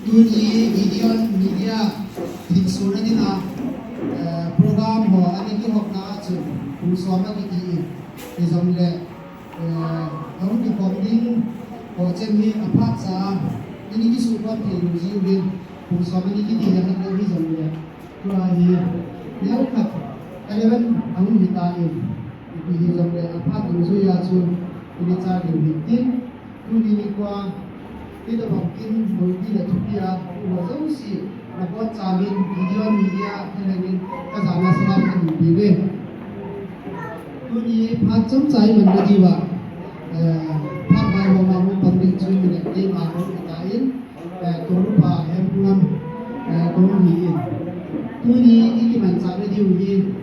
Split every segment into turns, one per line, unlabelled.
tuh di video media di sana di na program ho ane ki hok na chu pusama ki di zamle kamu di funding ho cemi apa sa ini ki support teknologi win pusama ki di yang ada di zamle tuahi ya ukat kalian kamu hitain di zamle apa tu ya chu ini cari bikin tuh ini kuah kita mungkin tidak cukup wajah sih, nak cari video media dengan kesana sana lebih. Tuh ini macam saya menjadi pakai orang penting cuy menjadi orang lain, kurang hempunan kurang ini. Tuh ini macam dia ini,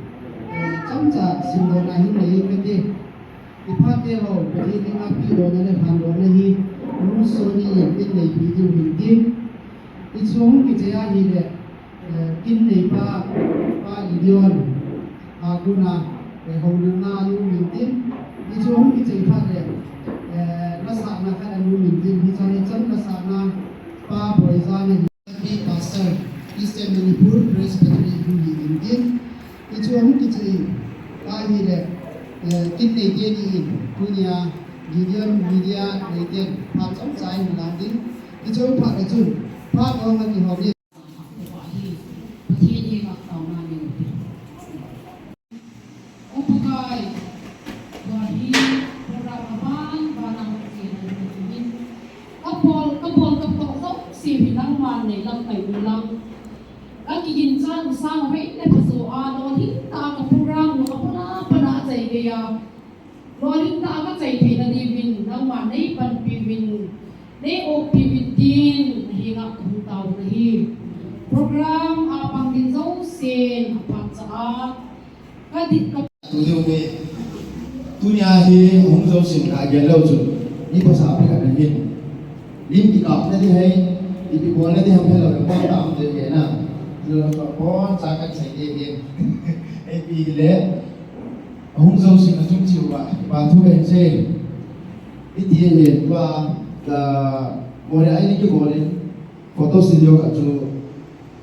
camca simbol lain lagi menjadi. Ipakai lo, beri dengan video dan handphone lagi. Sony yang ini video ini, itu orang kita ni le, kini pa ideon, aku na, hongna lu mintin, itu orang kita ipakai, rasa nak kan lu mintin, misalnya macam rasa nak pa boyzan ni pastor, Eastern Manipur Presbyterian ini mintin, itu orang kita ni le, kini dia ni punya video media leader macam saya nanti itu pak itu pak orang yang hobi
ประเทศนี้ก็ต่อมาหนึ่งอุปการะวันที่เราบ้านบ้านเราเสียในชีวิตก็พอต้องเสียพินังวันในลำไปบุลังก็กินจ้างสร้างให้ในภาษาอาโดที่ตากับพวกเราเราก็ปนาใจเดียรอลิงตาก็ใจเพลดีวินทั้งวันในปันปีวินในโอปีวินดินหิงักของเต่าที่โปรแกรมอาปังดินเจ้าเซนปัจจาก็ดิกับ
ตัวเดียวไปตัวนี้ที่ผมจะสิ่งการเรียนรู้จุดนี่ภาษาพิการนั่นเองลิ้นที่กับนั่นที่ให้อีกคนนั่นที่ทำให้เราป้อนตามเดียวนะเราป้อนจากการใช้เองไอ้ปีเล็กผมจะสิ่งที่ต้องชิวว่าทุกอย่างเช่นวิธีเห็นว่าโมเดลไอ้นี่ก็โมเดลโฟโต้สตูดิโอกับจู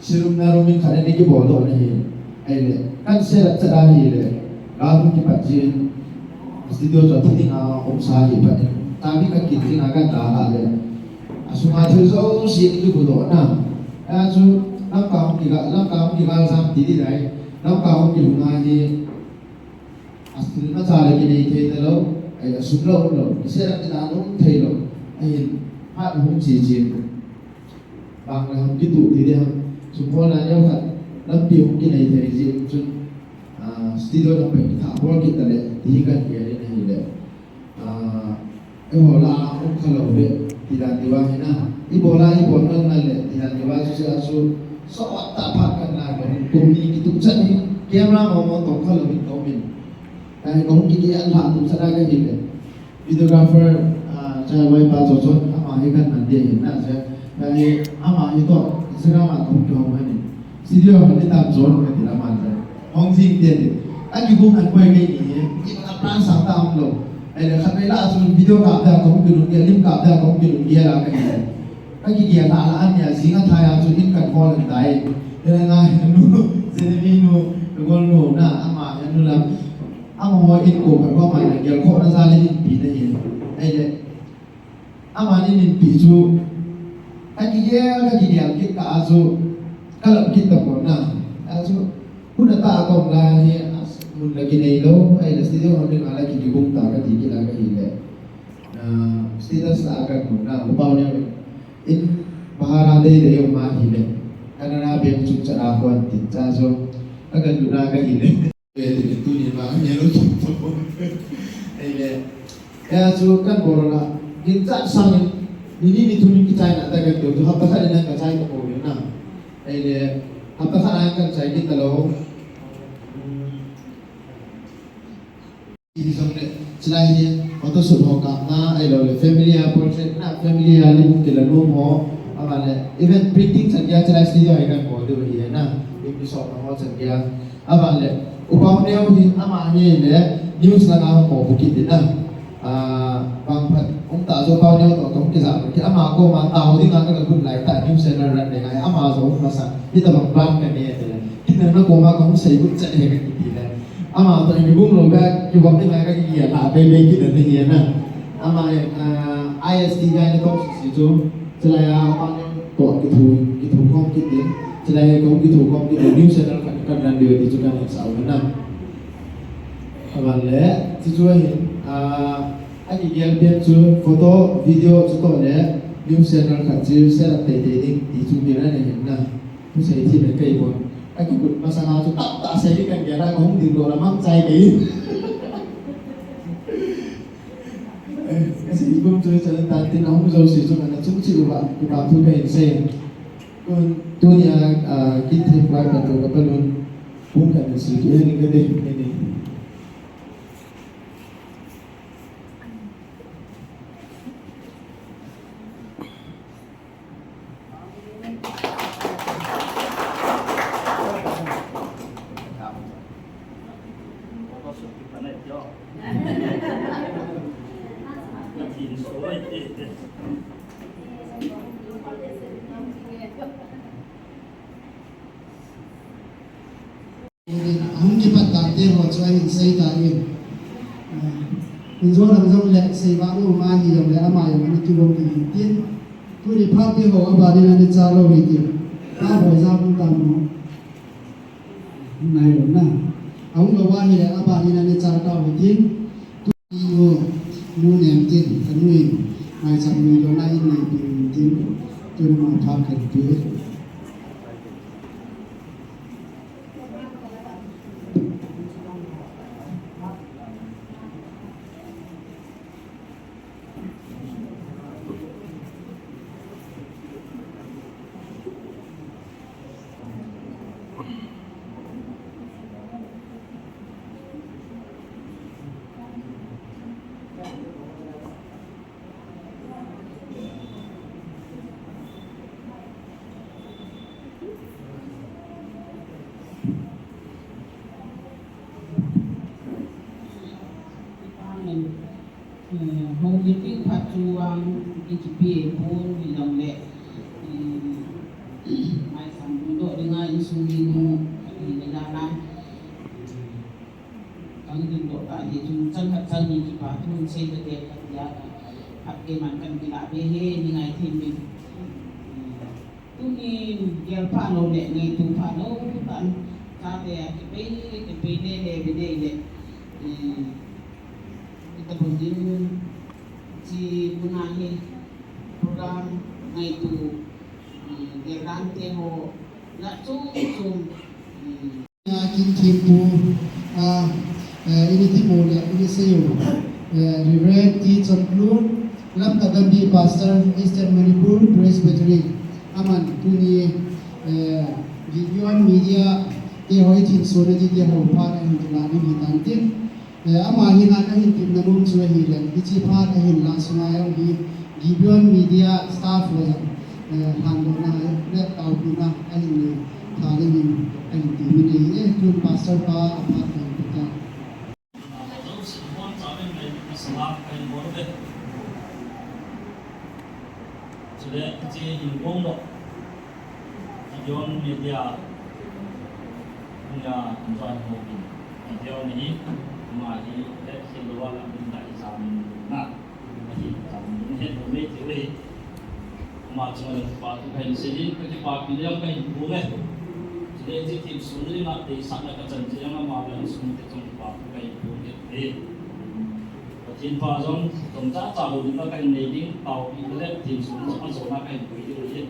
สิรุนารุมินขันนี่ก็บอกตัวนี่ไอ้เลยกันเสร็จจะได้เลยเราต้องคิดปัจจัยสตูดิโอจะที่งาองศาอยู่แบบนี้ตามที่กันคิดที่งากันตาเลยสุมาถือโซ่สิ่งที่กูโดนนะสุนักการที่การสร้างที่ที่ไหนนักการที่งานที่asli macam lagi ni kita lo, sudah lo, saya nak nanti thầy lo, phát hùng chỉ bằng là hùng cái tụ thì đi hùng, chúng tôi là nhau thật, lắm điều cái này thầy gì chúng studio nó phải thả qua kita le, thì kan dia ni le, bola hùng kalau le, tidak diwah na, bola nang le, tidak diwah sesuatu soal tak pakai lagi, kumi itu jadi kamera mau tong kalau min cái công ty anh làm cũng sẽ ra cái gì đấy videographer chơi với ba chỗ chốt ama hay cần mình để hiện là sẽ cái ama như tôi sẽ ra mặt không cho mấy này studio mình đi tạm chốt cái thì làm ăn rồi không riêng tiền thì anh chỉ cũng ăn quay cái gì chỉ là plan sáng tạo luôn đây là khăn là dùng video cảm thấy không kiểu kia lim cảm thấy không kiểu kia là cái gì cái kia là anh nhà xin anh thay anh dùng in cần phone lần đấy nên là nu sẽ nu còn nu na ama nu làm ama in ko kan ko mai gel ko na zali in pi da yin ai le ama ni in pi chu aki ye ka ki ya ki ka chu ka lam ki ta ko na a chu kun ta ko la ni mun la ki nei lo ai le studio on ni ala ki bung ta ka ti ki la ka hi le status la ka ko na upaw ne in bahara de de yo ma hi le kana na be chu cha ra ko tin cha so ka ga du na ka hi le itu ni lah, ni lo tu. Ini, ya tu kan borla. Kita sang ini tu ni kita nak tak kerja tu. Apa kan nak kerja itu boleh na. Ini, apa kan nak kerja kita lo. Ini sampai selain dia, atau sudah kata, lo family portrait na family ni mungkin lah rumah. Apa le, event printing saja selain studio akan boleh dia na. Ini soal nama saja. Apa le. Upang neo hin ama ni le news na nga mo bukit din na bang pat ta so pa neo to ki ama ko ma tao di nga ka kun lai ta news na masa kita mengplan kan dia tu lah kita nak koma kamu saya pun cakap dengan kita lah ama tu yang ibu loga ibu ni mereka kia lah bebe kita ni kia na ama IST kan itu situ celaya apa ni tua gitu kom kita celaya kom gitu news channel kan radio itu kan yang sahul na awalnya situ anh em biết chưa photo video chúng tôi đấy news channel khác chứ sẽ là tệ thì chúng mình này hiện là tôi sẽ thì là cây còn anh cứ bật mà sao chúng ta sẽ đi cảnh kia ra không tìm đồ là mắc chay cái cái gì cũng chơi cho nên ta tin không bao giờ sử dụng là chúng chịu bạn của bạn thu về xe còn tôi nhà kích thêm qua cả tôi các bạn luôn cũng cần sử dụng những cái này
हम की बात करते हो जो है सही तारीख इंजो हम जो ले सही बात वो माँ ही जो ले हमारे मन की लोग की तीन तो ये भाग भी हो अब आदि ने चालो भी थी क्या हो जाऊँ तब नहीं लो ना हम लोग वहाँ ही ले अब आदि ने चालो भी थी तो ये वो नेम तीन तनुई मैं सब में जो ना ही नहीं तीन तो ये मैं भाग करती है
home meeting pacuang IGP pun bilang le mai sambut dengan isu ini negara ang dindok tak dia cuma sangat sangat kita pun saya terdekat dia pakai makan kita behe dengan tim ni tu ni dia pano le ni tu pano tan kate ke bede le kita berdiri si mengahi program itu dia rantai ho nak cum
kin timpu ini timu le ini sayo Reverend T. Chaklu lam tagambi pastor Eastern Manipur Presbytery aman tuni Gideon media te hoi tin sore ji te ho pa na hin la ni tan tin ama hin na hin tin na mum chu hi le ichi pa na hin la sunga yo hi Gideon media staff ho han do na le tau ku na ai ni tha le ni ai ti mi ni tu pastor pa pa ta
Sudah jadi bom dok, Gideon media punya tuan hobi. Gideon ini masih seluar minta isam nak, masih isam ini boleh jadi macam mana sepatu kain sini kerja papi dia kain boleh. Jadi tim suri nak di sana kerja yang malam suri kerja papi kain boleh. Thiên pha giống tổng giá tạo được các cái này đi tàu đi lên tìm xuống trong số các cái quỹ điều gì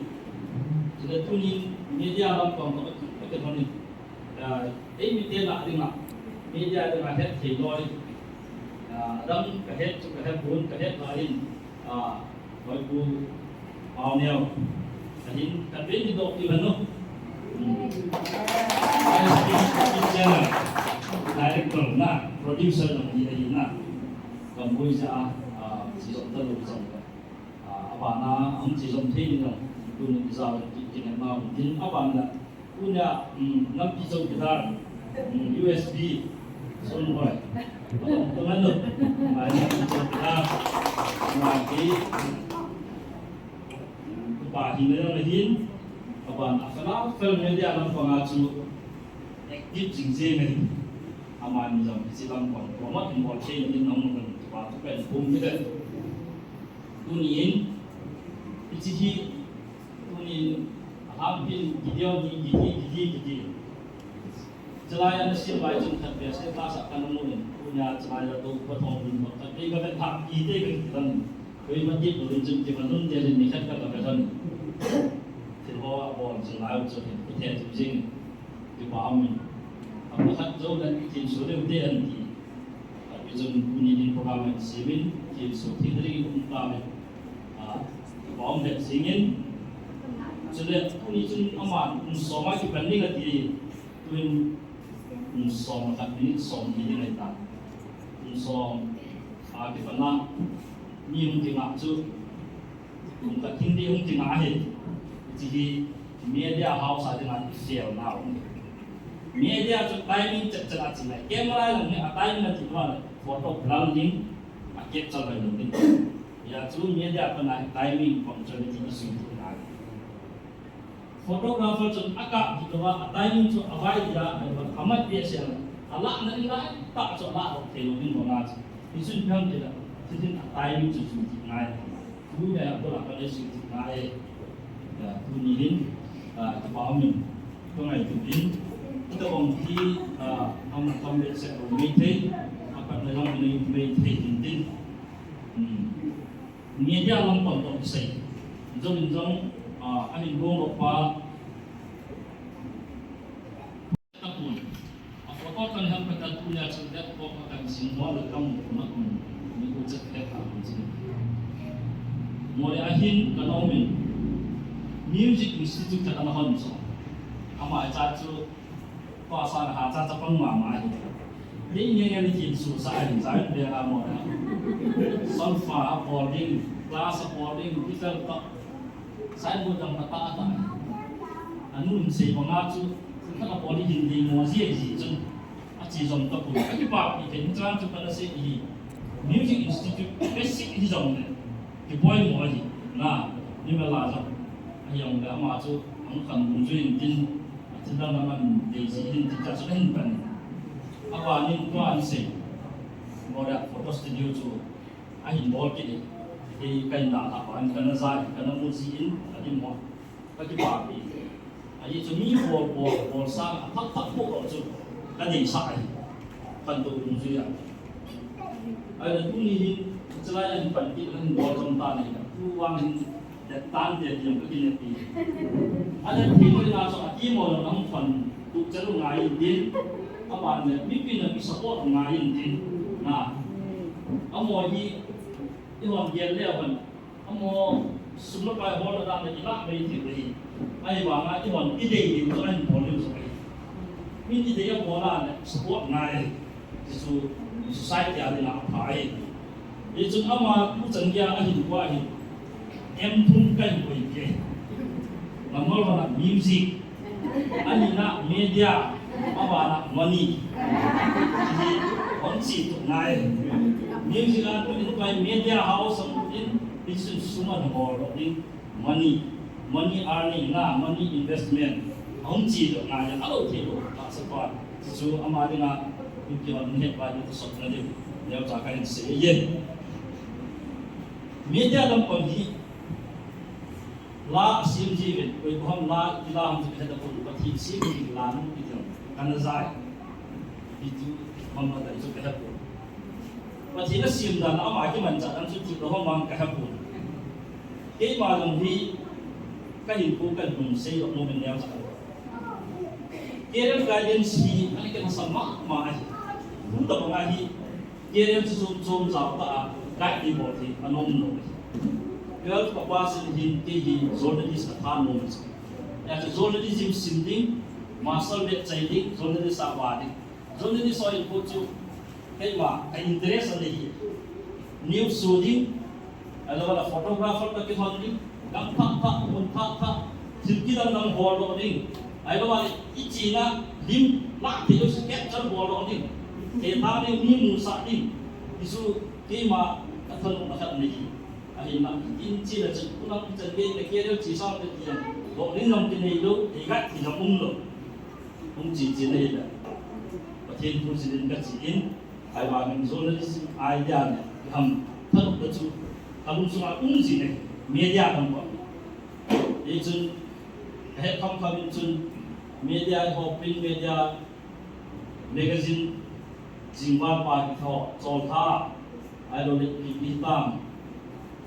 cho nên tôi nhìn media làm còn có cái phần này ấy media lại đi mà media thì mà hết thì rồi đâm cái hết cho cái hết vốn cái hết lại đi gọi cụ vào nèo cái nhìn cái bên đi độ thì vẫn không director na producer là gì đây na còn bây giờ sử dụng tất cả dùng bạn na ông sử dụng thế nào luôn giờ cái này nào tin bạn là punya 6 pisau gitar USB son boy teman lo banyak pisau gitar lagi bahin yang lain aban afala film media lam panga chu active jingje ngai aman jam silam kon promote involve chain in nong nong pa tu pen bum ni de tunin ichi tunin hampin video gidi Celaya nasi baik jom terbiasa saya tak akan mungkin punya celaya tu potong pun tapi kalau tak ide kan kau mesti belum jom belum jadi nikah kan kan terbawa bol celaya tu kita tu jing di bawah apa hat jauh dan tim sudah udah nanti tapi jom punya di program simin tim sudah dari umkam bawah dan singin sudah punya jom aman semua kita ni kan di tuin som kat ni som ni ngai ta som ke pana ni hung tinga chu kat ting di hung tinga he ji media house a tinga sel now media chu timing chak chak chi lai camera lang ni timing na ti wa photo grounding a ke chal lai ni ya chu media pana timing functionality issue tu na photographer chun aka ditwa timing chu avai ya amat biasa Allah na ila tak so la thelo din bona isun pham de la tin timing chu chu ngai tu ya ko la ka le su ngai ya tu ni din ta ba min ko ngai tu din ito bang ti ang pamit sa committee apat na lang ni committee din media lang pon to say jong amin gong pa tapun apa kan ham kata punya cerdak kok akan semua lekam mak ni ucap kata macam mulai akhir kanomin music institute kata mahon so ama acacu kuasa haca capang mama ini yang ni susah ni saya dia kamu solfa boarding class boarding kita tak saya bukan kata anu si pengacu kita boleh hindi mo siya jijun at jijun tak pun kasi pa ikan jangan cuma si music institute basic jijun deh dibuat mo aja nah ni melajar yang dah masuk angkat munculin tin tidak naman desi tidak sudah hinpan apa ni tuan si moda foto studio tu ahin bol kini di kain dah apa kena saya kena musikin tadi mo kasi pa ayi cumi bol sang tak pokok tu kan di sai kan tu musuh ya ada tu ni celaya penting kan bol contoh ni uang tan dia yang begini ni ada tiga langsung ati mau orang fun tu jalur ngain din apa ni mungkin nak support ngain din nah amo ni iwan dia lewan amo semua kaya bola dah ni lah bayi ni ai wang ai iwan ide ni tu an bola tu sekali min ide yang bola ni support ngai itu society ada nak pakai itu ama tu cengia ahin kuah em thun kan koi ke namol mana music ani na media apa na money jadi onsi tu ngai music atu itu media house in isu semua nombor ini money earning na money investment onsi tu ngai kalau tu tak sempat itu amari na mungkin ni apa itu sokna dia dia cakap sejen media dalam pagi la simji we ko la ilam tu kada pun pati simji lan itu kan zai itu mamma da itu kada pun pati na sim dan ama ki man cha an su ti ro mang ka pun ke ma long hi ka hin ko kan pun sei ro no men ya cha kerem guidance hi ani ka sama ma ai pun da ma hi kerem su zum za ta ka di bo ti anom no girls papasin hinti journalist athan moments ya journalism simding martial bet chailing journalist awadi journalist soil pochu kaiwa ka interest ani news shooting alawala photographer ka kihandi kam tha un tha silki dang hol ding ailawa ichina lim la thiyo capture bol ding ke ta ni mu sa ding isu kema athan na khat ni ahin na inci la chuk pulang changge le kere chi sa te tian bộ đến dòng cái này lúc thì gắt thì nó ông chỉ này là và thiên phú chỉ đến cái chỉ in ai vào mình journalism idea này hầm thật là chú hầm số gì này media không có ý chun hệ thống không chun media print media magazine Zimbabwe pa kitho choltha ironic pitam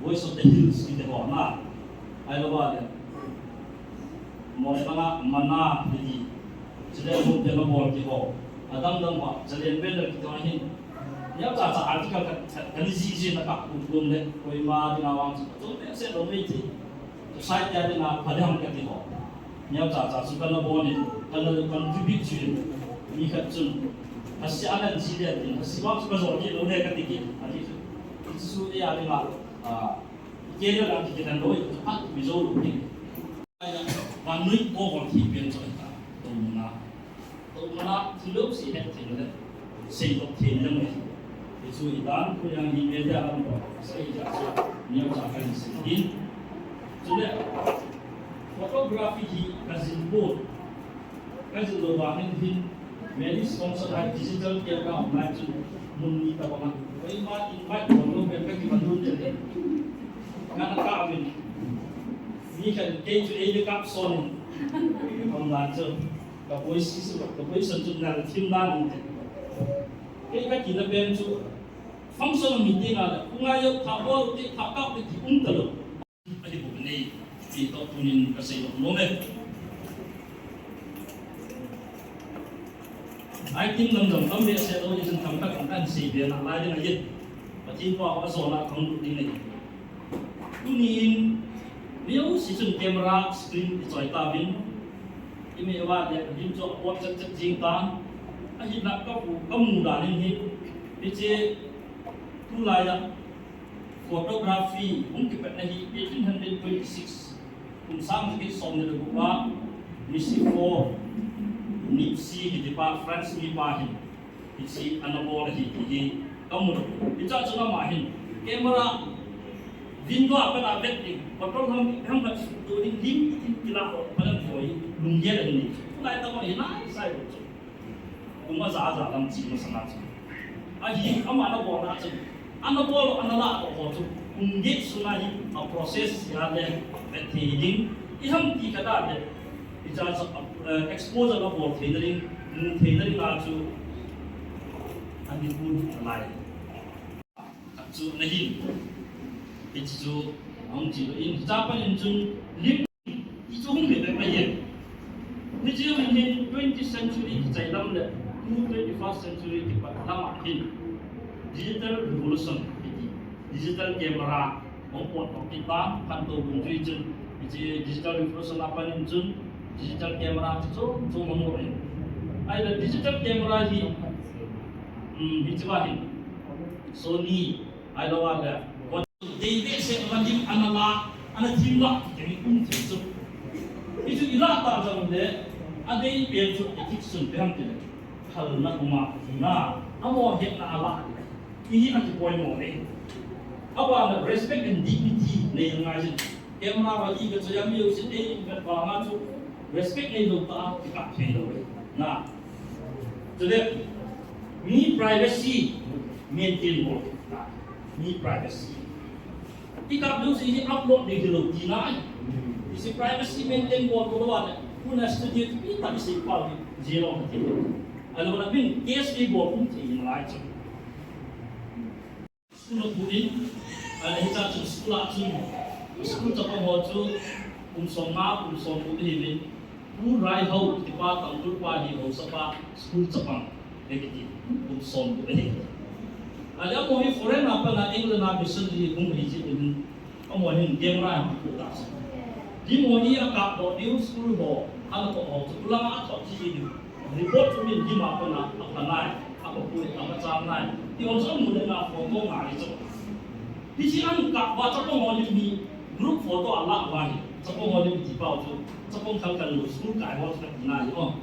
voice of the hills ki ho na ailowa de moipanga mana di chile mo de no bor ki ho adam dam wa chalen ben ki to hin ya cha article ka ni ji na ka kum le koi ma di na wang to ne se do me ti site ya de na phadam ka ti ho ya cha su kan no bo ni kan no contribute to ni ka chun Asyik jidat ini, sebab sebab orang ini kan tinggi, itu sudah ada lah. Kira lagi kita loh, cepat bisa lebih. Manui kau hidup cerita, tu mana tidak sih hebat tidak, sehingga tidak mungkin. Itu idan yang di media orang saya jasa, ni orang akan sedih. Sudah, fotografi di kajian luaran ini. Many sponsor have digital camera online to muni ka mga ay ma-invite mo no pero kay manun din nga nakaamin ni kan kay to ay capson online to kapoy sisu kapoy sanjun na team na din kay ka kinaben to function meeting ala kung ayo tabo ti takap ti untalo ali po ni ito punin kasi no ai tin nằm dòng tâm địa sẽ đôi chân thầm các cảnh sĩ biển làm lại như này và tin qua có số là không được đi này tu nhìn nếu sử dụng camera screen thì soi ta bên email và để nhìn cho quan chắc chắc riêng ta ai hiện là các vụ các mù đàn nên hiện đi chơi tu lại là photography cũng kịp này 1826 cũng sang cái sòng này được qua Missy4 Nipsi di pa France ni pahin isi anabor hi kamu itu cuma mahin kamera video apa nak betting betul ham nak turin lim kila pada boy lungnya ini mulai tahu ini saya betul cuma zaza dalam cuma sangat aji kamu anabor nak anabor anala apa tu unggit sunai proses yang ada betting iham tidak ada It's exposure of all tailoring to and the food alive. So nahin, it's so in Japan in June, lim it's only the way. This is in 20th century, Thailand, 21st century, Lama in digital revolution, digital camera, on kita, kantor region, it's digital revolution apa in June. Digital camera itu mengurai. Ada digital camera di Bicawahin, Sony, ada warga. Jadi saya lanjut analog, anak jiwa jadi itu. Itu ilah tak jauh deh. Ada yang biasa etik suntiang tidak. Hal nak rumah, nah, awak hendak Allah. Ini anti poin mana? Awak respect and dignity ni yang ngaji. Camera wajib kerja music ni berpangan tu. Respect ni dok tak kita cendol. Nah, jadi ni privacy maintain boleh. Nah, ni privacy. Kita dulu sini upload di dalam tina. Isi privacy maintain boleh boleh. Puna studio kita bisa ipal zero nanti. Kalau nak bin case ni boleh pun tidak lagi. Sekolah budin, ada kita sekolah semua. Sekolah apa macam umsonga budin. Rai hau di pa tang tu pa di hau sapa school Jepang begini son begini. Ada mau ni foreign apa na England na mission di hong hiji in mau ni game rai aku tak. Di mau ni akak do di school ho ala ko ho pulang atau ji di report tu min di apa na apa nai apa pun apa jam nai. Di orang semua mula na foto ngai tu. Di sini angkat baca pun mau ni group foto ala wani. Siapa mau ni di bawah tu. Sapong kalkan lu school kai wa tak na yo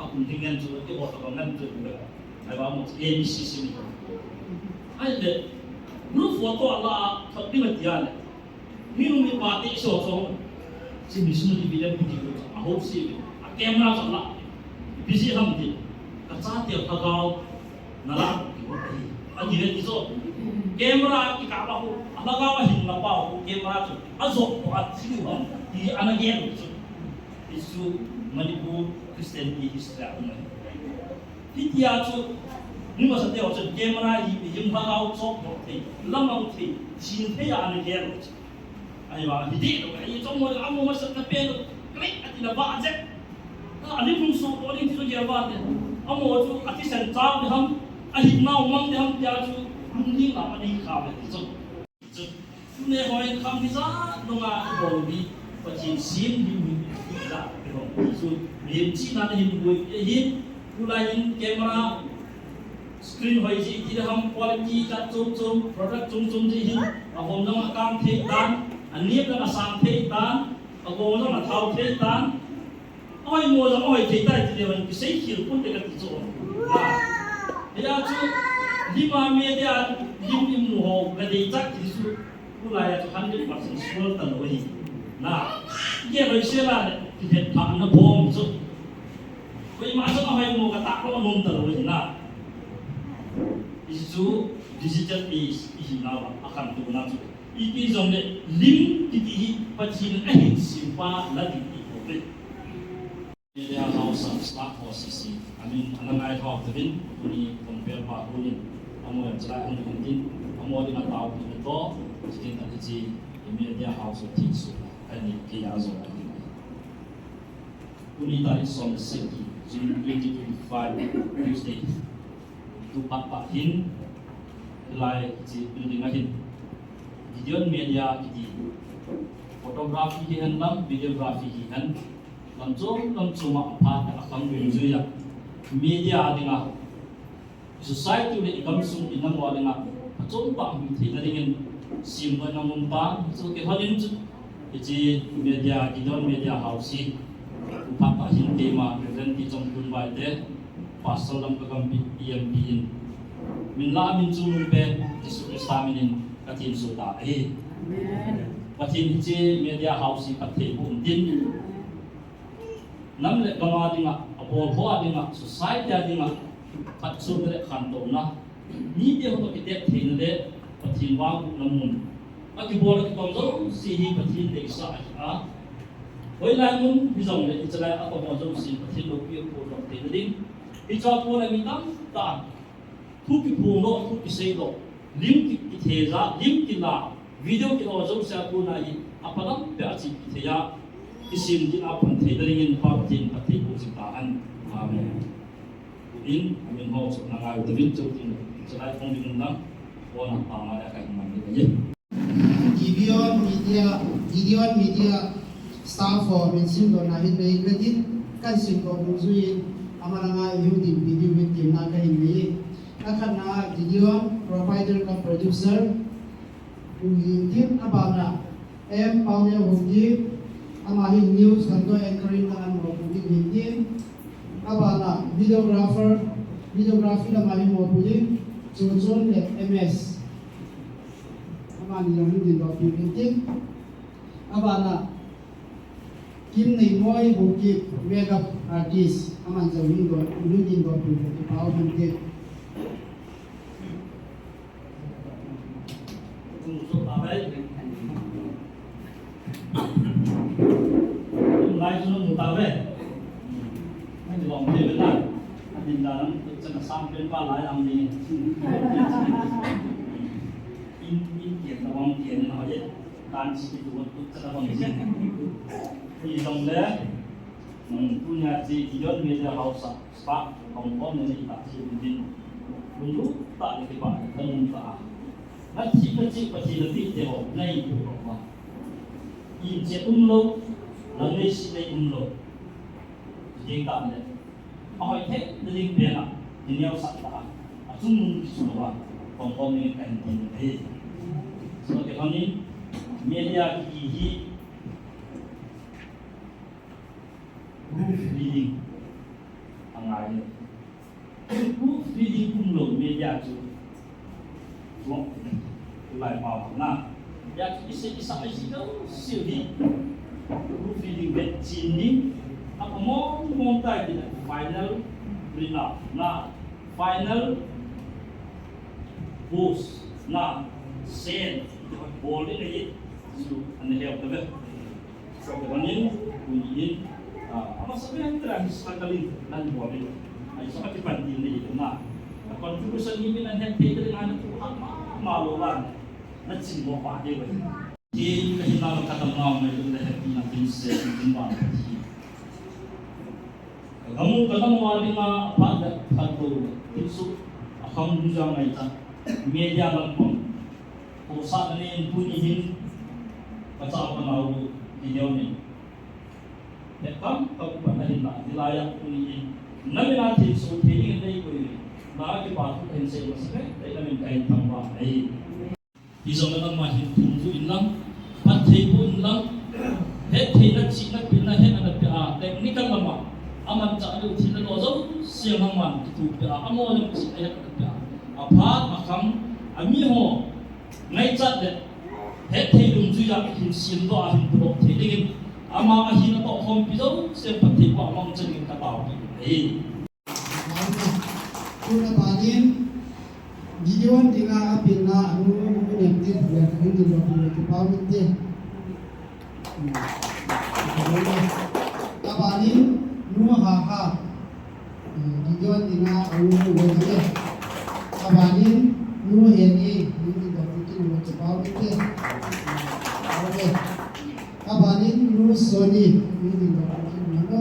aku tinggal tu ke wa tak ngan tu ai ba mo ABC sini ai de group foto ala tak di matian ni mi party so chỉ bị sung đi video bị chụp à hốt xí camera chọn lại busy hầm thì cả cha tiểu thao cao nà la anh nhìn thấy tí số camera cái cả bao là cao hình là bao camera chụp anh dọn của anh xí hầm thì anh nghe được isu Manipur Christianity history này thì tia chụp nhưng mà sao tiểu chụp camera hình là cao chụp thì lâm ông thì xin thấy anh nghe được ai bảo hindi đâu cái trong mọi amo mà sao cái đâu cái anh là vợ chứ anh đi cùng số anh đi chơi vợ đấy amo chú anh đi sang trao thì ham anh đi nào mang thì ham tia chú anh đi làm anh đi khám thì chú chú này hỏi khám thì sao nó mà bảo đi và chỉ xin đi ra cái đó chú liền chỉ là hình bùi hình pulai hình camera screen hỏi gì thì ham quality cắt zoom product zoom gì hình à hôm đó mà cam thế tan anh niệm là sang thế tan, à cô nó là thao thế tan, ôi mua rồi ôi thế tay thì mình cái xây kiểu cũng được cái chỗ, bây giờ chú lima media lim hồ cái gì chắc thì chú cũng là chú 100% sure tận rồi, cái rồi sẽ là cái hiện trạng nó bom chú, vậy mà sao nó hay mua cái tạc nó bom tận rồi chú digital is nào akan tu nak itu zone lim titi pacin simpa lagi itu. Dia house start house amin anangai thok tebin ni compare pa kunin amo yang cerai ang kuntin amo di natau ni to jikin ta ji media house tisu ani kia zo ani kuni ta som city June 2025 Tuesday tu papa hin lai ji building ahin video media kiti photography hi han lam videography hi han lam choma pha ta akham rin juya media dinga society le ikam sum inam wa dinga chom pa mi thi na ringin sim ba na mun pa so ke halin chu ji media video media house hi pa pa hin te ma present ti chom kun bai te pasal lam ka kam PMP in min la min chu nun pe isu istaminin katin suta ai katin je media house kathe bu din nam le kama dinga apol ho dinga society dinga patsu le khan to na ni de ho ke te thin le pathin wa bu namun aki bol ki kom zo si hi pathin de sa a hoi la mun bi zong le chala a ko mo zo si pathin lo pi ko lo te ding i cha ko la mi tam ta thu ki pu no thu ki sei lo lim ki theza lim ki la video ki o zo sa ku na yi apadam pe achi ki theya isim ki apun thedring in pa tin pati ku si ta an amen in amen ho so na ga de vin chu tin chalai phong ding na ko na pa ma ya ka man ni ye
Gideon media staff for mention do na hin be gradin kan sim ko muzuin amara nga yudi video with team na ka hin be akan na Gideon provider ka producer team abana em Paulia Hogi amahin news kanto anchoring na an mo puting team abana videography na mahin mo puting Johnson MS amani yang din do puting team abana Kim Nei Moi Hogi makeup artist aman jawin do din do puting pau puting
lai cho nó một tàu về anh vòng tiền với lại anh nhìn là nó chân là sang bên qua lái làm gì in tiền là vòng tiền nó vậy đàn chỉ tụ chân là vòng tiền thì dòng đấy punya si Gideon media house spa Hong Kong ini tak si Udin untuk tak ditiba dan tak nanti kecil nanti tengok naik tu apa in je umlo langai si naik umlo jadi tak ada awak itu dari bela dunia sakta asum semua Hong Kong ini kan tinggi sebagai kami media kihi reading angai reading umlo media tu lại vào na ya isa isa đâu siêu đi feeding bet chin ni apa mong tai di final rina na final boost na sen ball ini su ane help the so kanin kunin apa sebenarnya terang sekali nan ball ini ay sa katipantin ni na contribution ni nan help taker ang anak ko malulan na chinmo pa di ba di kahinang katamang may doon na help na pinse din ba kamu wali ma pada padu tisu akam dujang ay ta media lang po kung saan ni punihin kasama na ulo diyaw ni nekam pagpanahin na dilayak punihin namin natin so tingin na ito yun nakakipasok kayo sa iyo masakit ay namin kahit tamba ay isang na mahin tungguin lang pataypuin lang het hinag sinag pinahin ang nagpia technical naman aman sa ano tinalozo siyang hangman tutupia amo ng sinayat nagpia apat makam amiho ngay chat de het hay dum juya hin sindo ahin pro teligin ama ahin to hom pido se pati ko amang changin kataw ai
kuna banin gideon tinga apil na anu nekti ya kan di lokal ke pawite kabanin nu ha ha gideon tinga anu wajhe kabanin nu heni ni di lokal ke pawite oke kabanin nu soni ni di lokal ke mano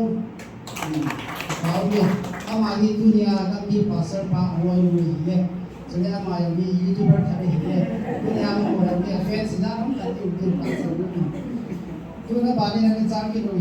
pawite amagi dunia kami pasar pa awal ini, jadi amai ini YouTuber kami ini, dunia orang ni fans dah orang tadi untuk pasar ini. Tu na bani nak cakap kita